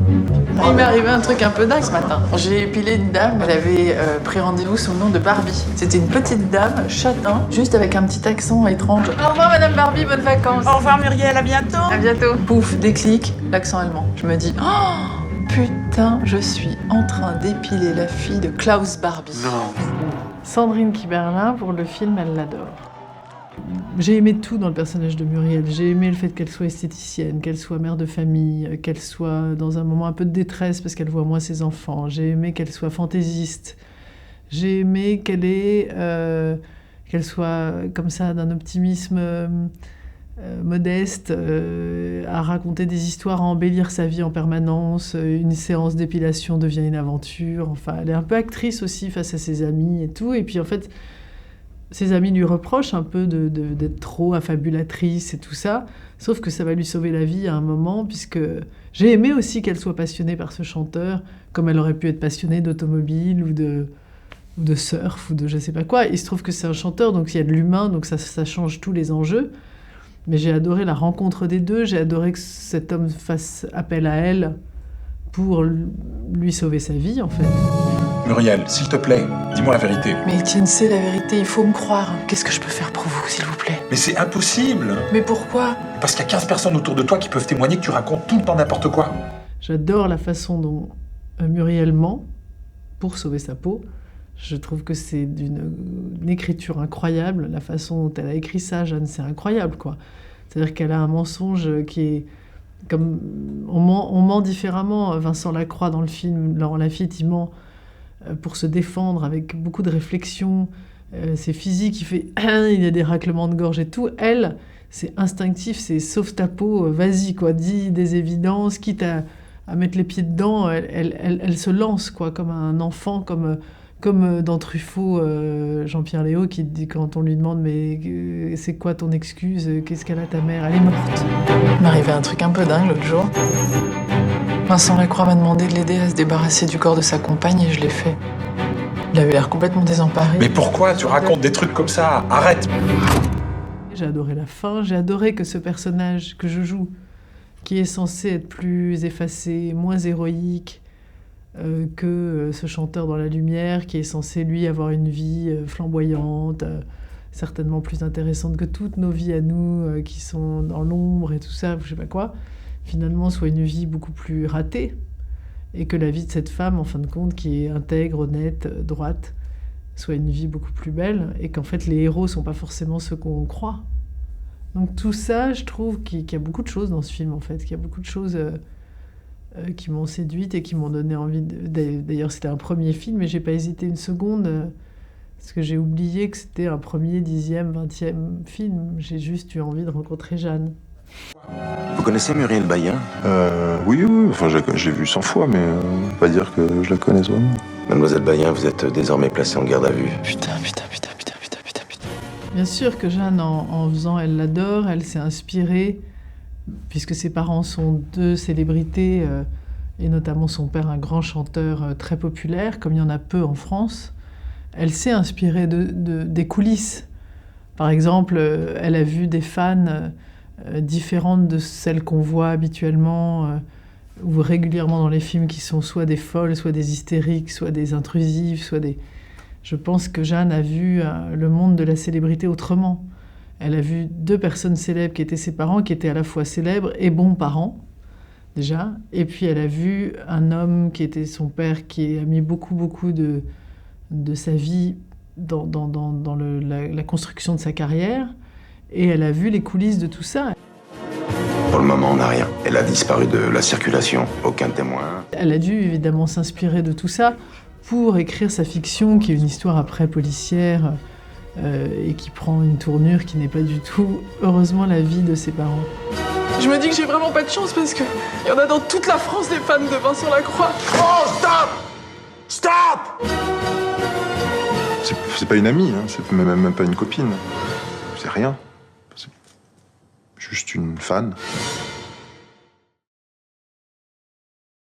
Il m'est arrivé un truc un peu dingue ce matin. J'ai épilé une dame, elle avait pris rendez-vous sous le nom de Barbie. C'était une petite dame, châtain, juste avec un petit accent étrange. Au revoir Madame Barbie, bonnes vacances. Au revoir Muriel, à bientôt. À bientôt. Pouf, déclic, l'accent allemand. Je me dis, oh putain, je suis en train d'épiler la fille de Klaus Barbie. Non. Sandrine Kiberlin, pour le film, elle l'adore. J'ai aimé tout dans le personnage de Muriel. J'ai aimé le fait qu'elle soit esthéticienne, qu'elle soit mère de famille, qu'elle soit dans un moment un peu de détresse parce qu'elle voit moins ses enfants. J'ai aimé qu'elle soit fantaisiste. J'ai aimé qu'elle soit comme ça d'un optimisme modeste, à raconter des histoires, à embellir sa vie en permanence. Une séance d'épilation devient une aventure. Enfin, elle est un peu actrice aussi face à ses amis et tout. Et puis en fait, ses amis lui reprochent un peu d'être trop affabulatrice et tout ça, sauf que ça va lui sauver la vie à un moment, puisque j'ai aimé aussi qu'elle soit passionnée par ce chanteur, comme elle aurait pu être passionnée d'automobile ou de surf ou de je sais pas quoi. Il se trouve que c'est un chanteur, donc il y a de l'humain, donc ça change tous les enjeux. Mais j'ai adoré la rencontre des deux, j'ai adoré que cet homme fasse appel à elle pour lui sauver sa vie, en fait. Muriel, s'il te plaît, dis-moi la vérité. Mais Étienne, c'est la vérité, il faut me croire. Qu'est-ce que je peux faire pour vous, s'il vous plaît? Mais c'est impossible. Mais pourquoi? Parce qu'il y a 15 personnes autour de toi qui peuvent témoigner que tu racontes tout le temps n'importe quoi. J'adore la façon dont Muriel ment pour sauver sa peau. Je trouve que c'est une écriture incroyable. La façon dont elle a écrit ça, Jeanne, c'est incroyable, quoi. C'est-à-dire qu'elle a un mensonge qui est... comme on ment différemment. Vincent Lacroix, dans le film, Laurent Lafitte, il ment pour se défendre avec beaucoup de réflexion. C'est physique, il fait il y a des raclements de gorge et tout. Elle, c'est instinctif, c'est sauve ta peau, vas-y, quoi, dis des évidences, quitte à mettre les pieds dedans, elle se lance, quoi, comme un enfant, comme dans Truffaut, Jean-Pierre Léaud, qui dit, quand on lui demande mais c'est quoi ton excuse, qu'est-ce qu'elle a ta mère, elle est morte. Il m'est arrivé un truc un peu dingue l'autre jour. Vincent Lacroix m'a demandé de l'aider à se débarrasser du corps de sa compagne et je l'ai fait. Il avait l'air complètement désemparé. Mais pourquoi tu racontes des trucs comme ça? Arrête. J'ai adoré la fin, j'ai adoré que ce personnage que je joue, qui est censé être plus effacé, moins héroïque que ce chanteur dans la lumière, qui est censé, lui, avoir une vie flamboyante, certainement plus intéressante que toutes nos vies à nous, qui sont dans l'ombre et tout ça, je sais pas quoi, finalement soit une vie beaucoup plus ratée, et que la vie de cette femme, en fin de compte, qui est intègre, honnête, droite, soit une vie beaucoup plus belle, et qu'en fait les héros sont pas forcément ceux qu'on croit. Donc tout ça, je trouve qu'il y a beaucoup de choses dans ce film, en fait, qu'il y a beaucoup de choses qui m'ont séduite et qui m'ont donné envie D'ailleurs, c'était un premier film, et j'ai pas hésité une seconde, parce que j'ai oublié que c'était un premier, 10e, 20e film. J'ai juste eu envie de rencontrer Jeanne. Vous connaissez Muriel Bayen? Oui, enfin j'ai vu 100 fois, mais pas dire que je la connais vraiment. Mademoiselle Bayen, vous êtes désormais placée en garde à vue. Putain. Bien sûr que Jeanne, en faisant, elle l'adore, elle s'est inspirée, puisque ses parents sont deux célébrités, et notamment son père, un grand chanteur très populaire, comme il y en a peu en France. Elle s'est inspirée des coulisses. Par exemple, elle a vu des fans différentes de celles qu'on voit habituellement ou régulièrement dans les films, qui sont soit des folles, soit des hystériques, soit des intrusives, soit des... Je pense que Jeanne a vu le monde de la célébrité autrement. Elle a vu deux personnes célèbres qui étaient ses parents, qui étaient à la fois célèbres et bons parents, déjà. Et puis elle a vu un homme qui était son père, qui a mis beaucoup de sa vie dans la construction de sa carrière. Et elle a vu les coulisses de tout ça. Pour le moment, on n'a rien. Elle a disparu de la circulation. Aucun témoin. Elle a dû évidemment s'inspirer de tout ça pour écrire sa fiction, qui est une histoire après policière et qui prend une tournure qui n'est pas du tout, heureusement, la vie de ses parents. Je me dis que j'ai vraiment pas de chance parce qu'il y en a dans toute la France des fans de Vincent Lacroix. Oh, stop! Stop! C'est pas une amie, hein, c'est même pas une copine. C'est rien. C'est juste une fan.